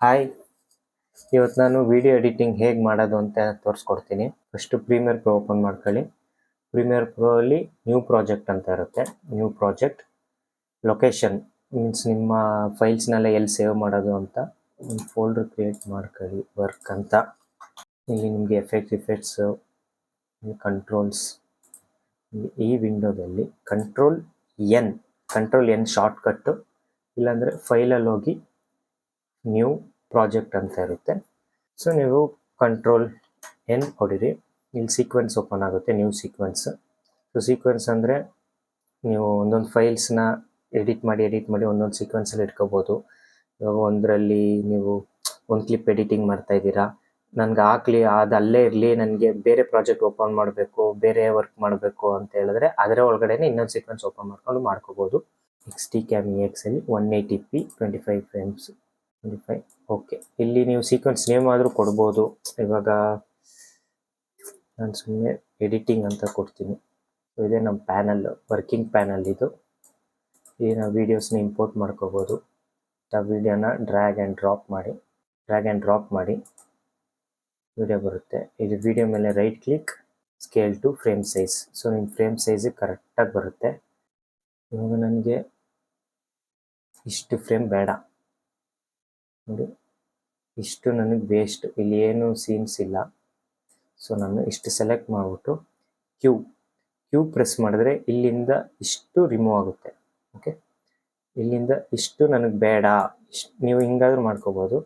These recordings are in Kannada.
ಹಾಯ್, ಇವತ್ತು ನಾನು ವಿಡಿಯೋ ಎಡಿಟಿಂಗ್ ಹೇಗೆ ಮಾಡೋದು ಅಂತ ತೋರಿಸ್ಕೊಡ್ತೀನಿ. ಫಸ್ಟು ಪ್ರೀಮಿಯರ್ ಪ್ರೋ ಓಪನ್ ಮಾಡ್ಕೊಳ್ಳಿ. ಪ್ರೀಮಿಯರ್ ಪ್ರೋ ಅಲ್ಲಿ ನ್ಯೂ ಪ್ರಾಜೆಕ್ಟ್ ಅಂತ ಇರುತ್ತೆ. ನ್ಯೂ ಪ್ರಾಜೆಕ್ಟ್ ಲೊಕೇಶನ್ ಮೀನ್ಸ್ ನಿಮ್ಮ ಫೈಲ್ಸ್ನೆಲ್ಲ ಎಲ್ಲಿ ಸೇವ್ ಮಾಡೋದು ಅಂತ ಒಂದು ಫೋಲ್ಡರ್ ಕ್ರಿಯೇಟ್ ಮಾಡ್ಕೊಳ್ಳಿ. ವರ್ಕ್ ಅಂತ ಇಲ್ಲಿ ನಿಮಗೆ ಎಫೆಕ್ಟ್ಸು ಕಂಟ್ರೋಲ್ಸ್, ಈ ವಿಂಡೋದಲ್ಲಿ ಕಂಟ್ರೋಲ್ ಎನ್ ಶಾರ್ಟ್ಕಟ್ಟು, ಇಲ್ಲಾಂದರೆ ಫೈಲಲ್ಲಿ ಹೋಗಿ ನ್ಯೂ ಪ್ರಾಜೆಕ್ಟ್ ಅಂತ ಇರುತ್ತೆ. ಸೊ ನೀವು ಕಂಟ್ರೋಲ್ ಎನ್ ಹೊಡಿರಿ, ಇಲ್ಲಿ ಸೀಕ್ವೆನ್ಸ್ ಓಪನ್ ಆಗುತ್ತೆ, ನ್ಯೂ ಸೀಕ್ವೆನ್ಸ್. ಸೊ ಸೀಕ್ವೆನ್ಸ್ ಅಂದರೆ ನೀವು ಒಂದೊಂದು ಫೈಲ್ಸ್ನ ಎಡಿಟ್ ಮಾಡಿ ಒಂದೊಂದು ಸೀಕ್ವೆನ್ಸಲ್ಲಿ ಇಟ್ಕೋಬೋದು. ಇವಾಗ ಒಂದರಲ್ಲಿ ನೀವು ಒಂದು ಕ್ಲಿಪ್ ಎಡಿಟಿಂಗ್ ಮಾಡ್ತಾ ಇದ್ದೀರಾ, ನನಗೆ ಹಾಕ್ಲಿ ಅದು ಅಲ್ಲೇ ಇರಲಿ, ನನಗೆ ಬೇರೆ ಪ್ರಾಜೆಕ್ಟ್ ಓಪನ್ ಮಾಡಬೇಕು, ಬೇರೆ ವರ್ಕ್ ಮಾಡಬೇಕು ಅಂತ ಹೇಳಿದ್ರೆ ಅದರ ಒಳಗಡೆ ಇನ್ನೊಂದು ಸೀಕ್ವೆನ್ಸ್ ಓಪನ್ ಮಾಡ್ಕೊಂಡು ಮಾಡ್ಕೋಬೋದು. XT-Cam EXಲ್ಲಿ 180p 25 frames 25. ಓಕೆ, ಇಲ್ಲಿ ನೀವು ಸೀಕ್ವೆನ್ಸ್ ನೇಮ್ ಆದರೂ ಕೊಡ್ಬೋದು. ಇವಾಗ ನಾನು ಸುಮ್ಮನೆ ಎಡಿಟಿಂಗ್ ಅಂತ ಕೊಡ್ತೀನಿ. ಇದೇ ನಮ್ಮ ಪ್ಯಾನಲ್, ವರ್ಕಿಂಗ್ ಪ್ಯಾನಲ್ ಇದು. ಈ ನಾವು ವೀಡಿಯೋಸ್ನ ಇಂಪೋರ್ಟ್ ಮಾಡ್ಕೋಬೋದು. ಆ ವಿಡಿಯೋನ ಡ್ರ್ಯಾಗ್ ಆ್ಯಂಡ್ ಡ್ರಾಪ್ ಮಾಡಿ ವಿಡಿಯೋ ಬರುತ್ತೆ. ಇದು ವಿಡಿಯೋ ಮೇಲೆ right click, scale to frame size. So ನಿಮ್ಮ ಫ್ರೇಮ್ ಸೈಜಿಗೆ ಕರೆಕ್ಟಾಗಿ ಬರುತ್ತೆ. ಇವಾಗ ನನಗೆ ಇಷ್ಟು ಫ್ರೇಮ್ ಬೇಡ ನೋಡಿ, ಇಷ್ಟು ನನಗೆ ವೇಸ್ಟ್, ಇಲ್ಲಿ ಏನು ಸೀನ್ಸ್ ಇಲ್ಲ. ಸೊ ನಾನು ಇಷ್ಟು ಸೆಲೆಕ್ಟ್ ಮಾಡಿಬಿಟ್ಟು ಕ್ಯೂ ಪ್ರೆಸ್ ಮಾಡಿದ್ರೆ ಇಲ್ಲಿಂದ ಇಷ್ಟು ರಿಮೂವ್ ಆಗುತ್ತೆ. ಓಕೆ, ಇಲ್ಲಿಂದ ಇಷ್ಟು ನನಗೆ ಬೇಡ, ನೀವು ಹಿಂಗಾದ್ರೂ ಮಾಡ್ಕೋಬೋದು.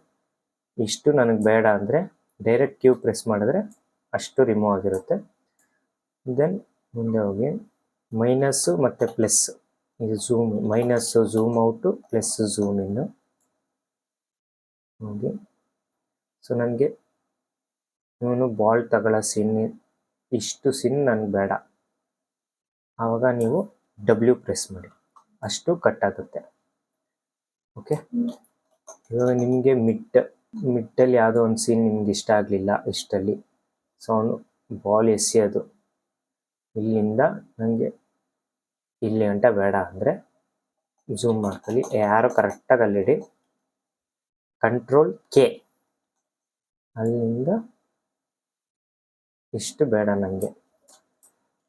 ಇಷ್ಟು ನನಗೆ ಬೇಡ ಅಂದರೆ ಡೈರೆಕ್ಟ್ ಕ್ಯೂ ಪ್ರೆಸ್ ಮಾಡಿದ್ರೆ ಅಷ್ಟು ರಿಮೂವ್ ಆಗಿರುತ್ತೆ. ದೆನ್ ಮುಂದೆ ಹೋಗಿ ಮೈನಸ್ಸು ಮತ್ತು ಪ್ಲಸ್, ಇದು zoom, minus zoom out, plus zoom ಇನ್ನು ಹೋಗಿ. ಸೊ ನನಗೆ ಇವನು ಬಾಲ್ ತಗೊಳ್ಳೋ ಸಿನ್, ಇಷ್ಟು ಸಿನ್ ನನಗೆ ಬೇಡ. ಆವಾಗ ನೀವು W ಪ್ರೆಸ್ ಮಾಡಿ, ಅಷ್ಟು ಕಟ್ ಆಗುತ್ತೆ. ಓಕೆ, ಇವಾಗ ನಿಮಗೆ ಮಿಡ್ಡಲ್ಲಿ ಯಾವುದೋ ಒಂದು ಸೀನ್ ನಿಮ್ಗೆ ಇಷ್ಟ ಆಗಲಿಲ್ಲ ಇಷ್ಟಲ್ಲಿ. ಸೊ ಅವನು ಬಾಲ್ ಎಸೆಯೋದು ಇಲ್ಲಿಂದ ನನಗೆ ಇಲ್ಲಿ ಗಂಟ ಬೇಡ ಅಂದರೆ ಝೂಮ್ ಮಾಡ್ಕೊಳ್ಳಿ, ಯಾರೋ ಕರೆಕ್ಟಾಗಿ ಅಲ್ಲಿಡಿ. ಕಂಟ್ರೋಲ್ K, ಅಲ್ಲಿಂದ ಇಷ್ಟು ಬೇಡ ನನಗೆ,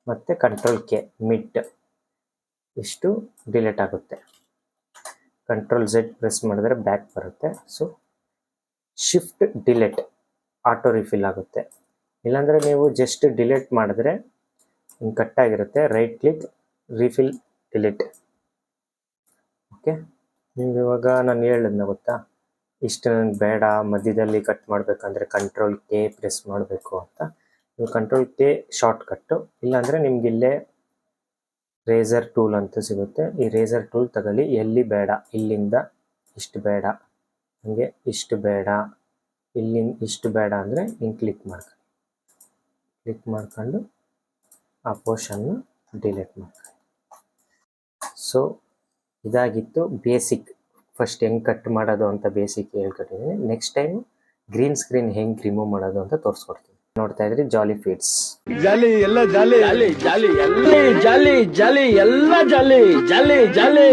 ಮತ್ತು ಕಂಟ್ರೋಲ್ K ಮಿಡ್, ಇಷ್ಟು ಡಿಲೀಟ್ ಆಗುತ್ತೆ. ಕಂಟ್ರೋಲ್ Z ಪ್ರೆಸ್ ಮಾಡಿದ್ರೆ ಬ್ಯಾಕ್ ಬರುತ್ತೆ. So shift delete, auto refill ಆಗುತ್ತೆ. ಇಲ್ಲಾಂದರೆ ನೀವು ಜಸ್ಟ್ ಡಿಲೀಟ್ ಮಾಡಿದ್ರೆ ಹಿಂಗೆ ಕಟ್ಟಾಗಿರುತ್ತೆ. Right click, refill delete. Okay, ನಿಮ್ಗೆ ಇವಾಗ ನಾನು ಹೇಳಿದ್ನ ಗೊತ್ತಾ, ಇಷ್ಟು ನನಗೆ ಬೇಡ, ಮಧ್ಯದಲ್ಲಿ ಕಟ್ ಮಾಡಬೇಕಂದ್ರೆ ಕಂಟ್ರೋಲ್ K ಪ್ರೆಸ್ ಮಾಡಬೇಕು ಅಂತ. ನೀವು ಕಂಟ್ರೋಲ್ K ಶಾರ್ಟ್ ಕಟ್ಟು, ಇಲ್ಲಾಂದರೆ ನಿಮ್ಗೆ ಇಲ್ಲೇ ರೇಸರ್ ಟೂಲ್ ಅಂತ ಸಿಗುತ್ತೆ. ಈ ರೇಸರ್ ಟೂಲ್ ತಗೊಳ್ಳಿ. ಎಲ್ಲಿ ಬೇಡ, ಇಲ್ಲಿಂದ ಇಷ್ಟು ಬೇಡ, ಹಂಗೆ ಇಷ್ಟು ಬೇಡ, ಇಲ್ಲಿಂದ ಇಷ್ಟು ಬೇಡ ಅಂದರೆ ಹಿಂಗೆ ಕ್ಲಿಕ್ ಮಾಡ್ಕೊಂಡು ಆ ಪೋರ್ಷನ್ನ ಡಿಲೀಟ್ ಮಾಡ್ಕೊಳ್ಳಿ. ಸೊ ಇದಾಗಿತ್ತು ಬೇಸಿಕ್. ಫಸ್ಟ್ ಹೆಂಗೆ ಕಟ್ ಮಾಡೋದು ಅಂತ ಬೇಸಿಕ್ ಹೇಳ್ಕೊಟ್ಟಿದ್ದೀನಿ. ನೆಕ್ಸ್ಟ್ ಟೈಮ್ ಗ್ರೀನ್ ಸ್ಕ್ರೀನ್ ಹೆಂಗೆ ರಿಮೂವ್ ಮಾಡೋದು ಅಂತ ತೋರಿಸ್ಕೊಡ್ತೀನಿ. ನೋಡ್ತಾ ಇದ್ರಿ ಜಾಲಿ ಫೀಡ್ಸ್. ಜಾಲಿ ಎಲ್ಲ ಜಾಲಿ ಜಾಲಿ ಜಾಲಿ ಎಲ್ಲ ಜಾಲಿ ಜಾಲಿ ಎಲ್ಲ ಜಾಲಿ ಜಾಲಿ ಜಾಲಿ.